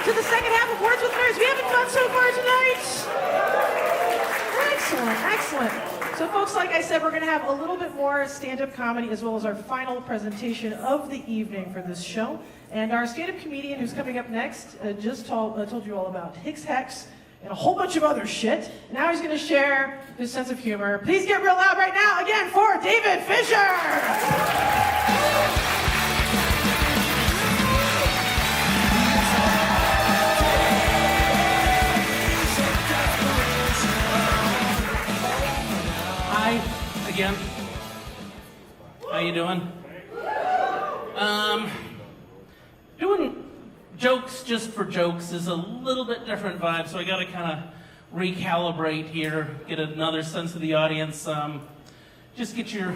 to the second half of Words with Nerds. We haven't fun so far tonight. Excellent, excellent. So folks, like I said, we're going to have a little bit more stand-up comedy as well as our final presentation of the evening for this show. And our stand-up comedian who's coming up next just told you all about Hicks Hex and a whole bunch of other shit. Now he's going to share his sense of humor. Please get real loud right now again for David Fisher! Again. How you doing? Doing jokes just for jokes is a little bit different vibe, so I gotta kind of recalibrate here, get another sense of the audience, just get your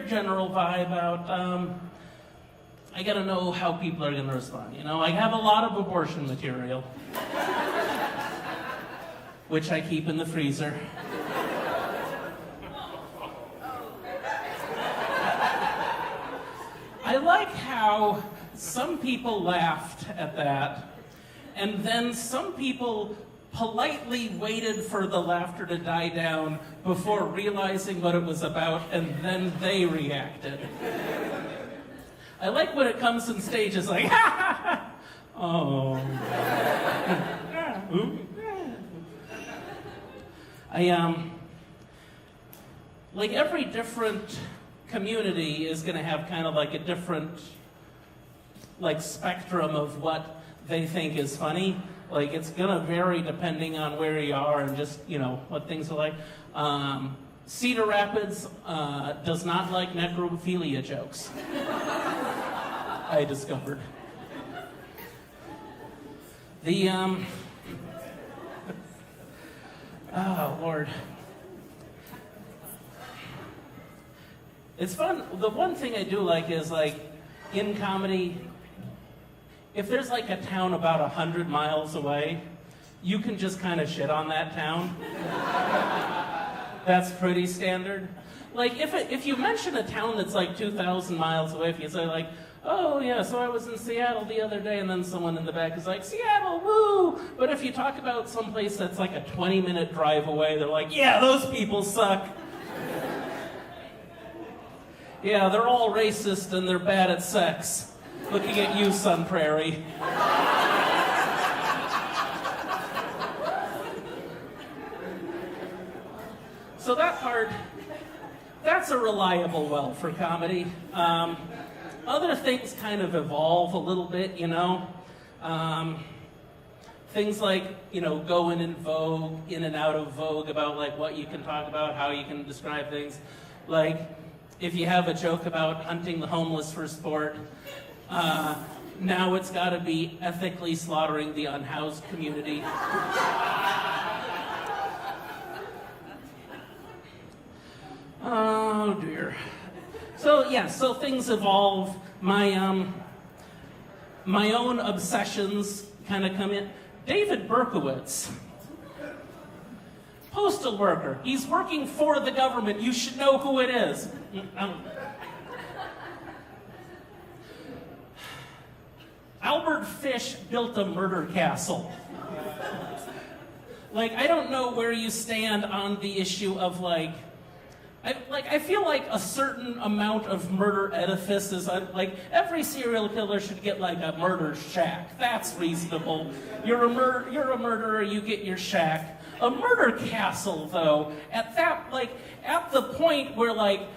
general vibe out. I gotta know how people are gonna respond, you know? I have a lot of abortion material, which I keep in the freezer. I like how some people laughed at that, and then some people politely waited for the laughter to die down before realizing what it was about, and then they reacted. I like when it comes in stages like, ha ha ha! Oh. Like every different community is going to have kind of like a different like spectrum of what they think is funny. Like it's going to vary depending on where you are and just, you know, what things are like. Cedar Rapids does not like necrophilia jokes. I discovered. The, oh, Lord. It's fun. The one thing I do like is, like, in comedy, if there's, like, a town about 100 miles away, you can just kind of shit on that town. That's pretty standard. Like, if you mention a town that's, like, 2,000 miles away, if you say, like, oh, yeah, so I was in Seattle the other day, and then someone in the back is like, Seattle, woo! But if you talk about someplace that's, like, a 20-minute drive away, they're like, yeah, those people suck. Yeah, they're all racist and they're bad at sex. Looking at you, Sun Prairie. So that part, that's a reliable well for comedy. Other things kind of evolve a little bit, you know. Things like, you know, going in vogue, in and out of vogue about like what you can talk about, how you can describe things. Like, if you have a joke about hunting the homeless for sport, now it's got to be ethically slaughtering the unhoused community. Oh dear. So yeah, so things evolve. My own obsessions kind of come in. David Berkowitz. Postal worker. He's working for the government. You should know who it is. Albert Fish built a murder castle. Like, I don't know where you stand on the issue of I feel like a certain amount of murder edifice is like every serial killer should get like a murder shack. That's reasonable. You're a murderer, you get your shack. A murder castle, though, at the point where like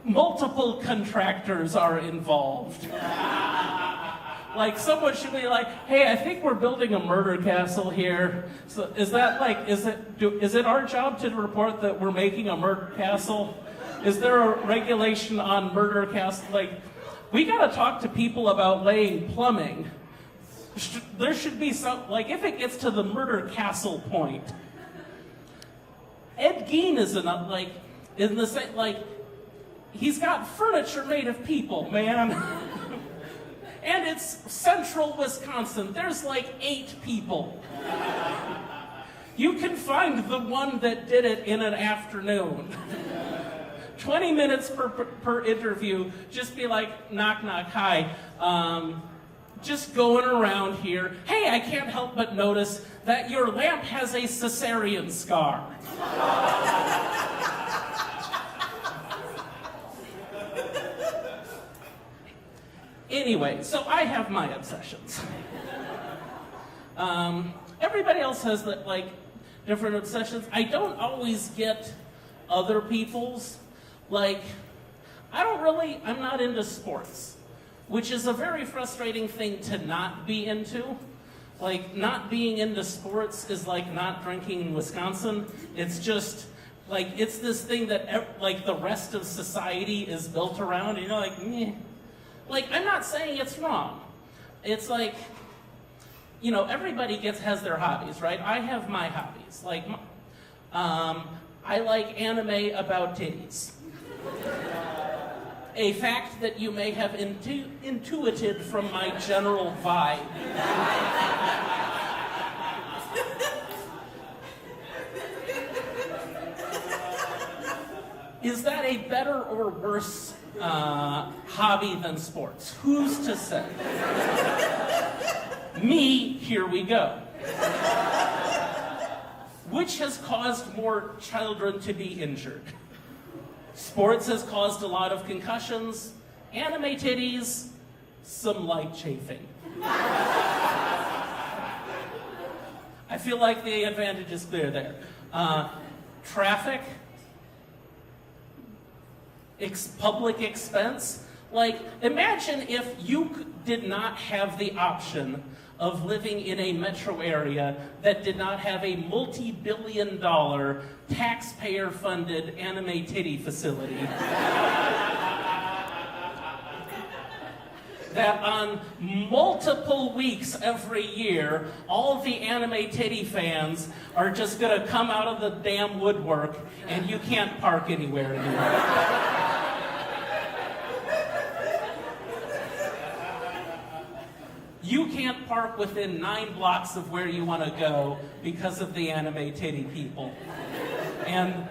multiple contractors are involved. Like someone should be like, hey, I think we're building a murder castle here. So is it our job to report that we're making a murder castle? Is there a regulation on murder castle? Like, we gotta talk to people about laying plumbing. There should be some, like, if it gets to the murder castle point. Ed Gein is in the same, like, he's got furniture made of people, man. And it's central Wisconsin. There's like 8 people. You can find the one that did it in an afternoon. 20 minutes per interview. Just be like, knock, knock, hi. just going around here. Hey, I can't help but notice that your lamp has a cesarean scar. Anyway, so I have my obsessions. Everybody else has like different obsessions. I don't always get other people's. Like, I'm not into sports, which is a very frustrating thing to not be into. Like, not being into sports is like not drinking in Wisconsin. It's just, like, it's this thing that, like, the rest of society is built around, and you're like, meh. Like, I'm not saying it's wrong. It's like, you know, everybody has their hobbies, right? I have my hobbies. Like, I like anime about titties. A fact that you may have intuited from my general vibe. Is that a better or worse hobby than sports? Who's to say? Me, here we go. Which has caused more children to be injured? Sports has caused a lot of concussions. Anime titties, some light chafing. I feel like the advantage is clear there. Traffic, public expense. Like, imagine if you did not have the option of living in a metro area that did not have a multi-billion-dollar taxpayer-funded anime titty facility. That on multiple weeks every year, all the anime titty fans are just gonna come out of the damn woodwork and you can't park anywhere anymore. You can't park within 9 blocks of where you want to go because of the anime titty people. And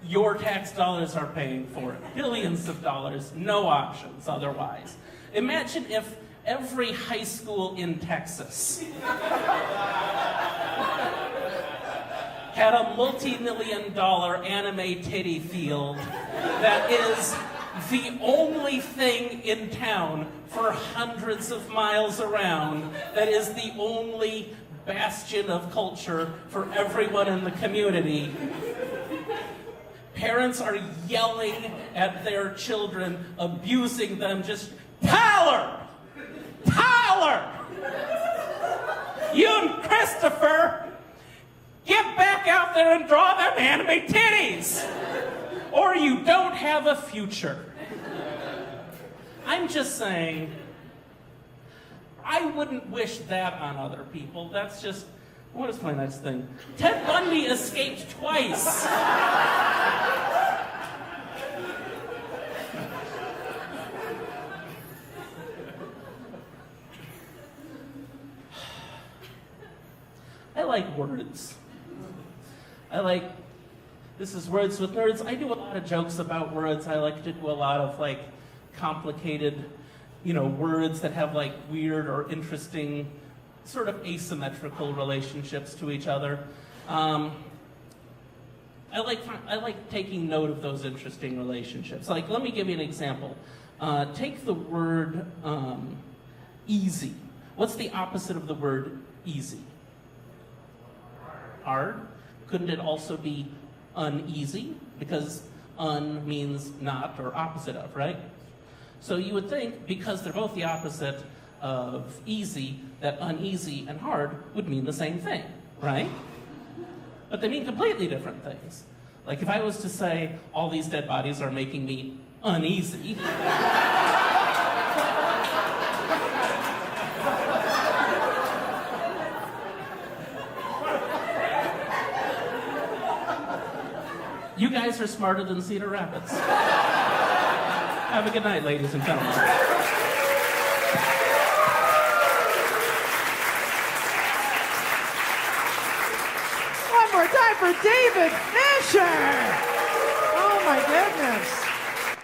your tax dollars are paying for it. Billions of dollars, no options otherwise. Imagine if every high school in Texas had a multi-million-dollar anime titty field that is the only thing in town for hundreds of miles around, that is the only bastion of culture for everyone in the community. Parents are yelling at their children, abusing them, just, Tyler! Tyler! You and Christopher, get back out there and draw them anime titties! Or you don't have a future. I'm just saying, I wouldn't wish that on other people. That's just, what is my next thing? Ted Bundy escaped twice. I like words. This is Words with Nerds. I do a lot of jokes about words. I like to do a lot of like complicated, words that have like weird or interesting, sort of asymmetrical relationships to each other. I like taking note of those interesting relationships. Like, let me give you an example. Take the word easy. What's the opposite of the word easy? Hard. Couldn't it also be uneasy? Because un means not or opposite of, right? So you would think, because they're both the opposite of easy, that uneasy and hard would mean the same thing, right? But they mean completely different things. Like if I was to say, all these dead bodies are making me uneasy, you guys are smarter than Cedar Rapids. Have a good night, ladies and gentlemen. One more time for David Fisher! Oh my goodness.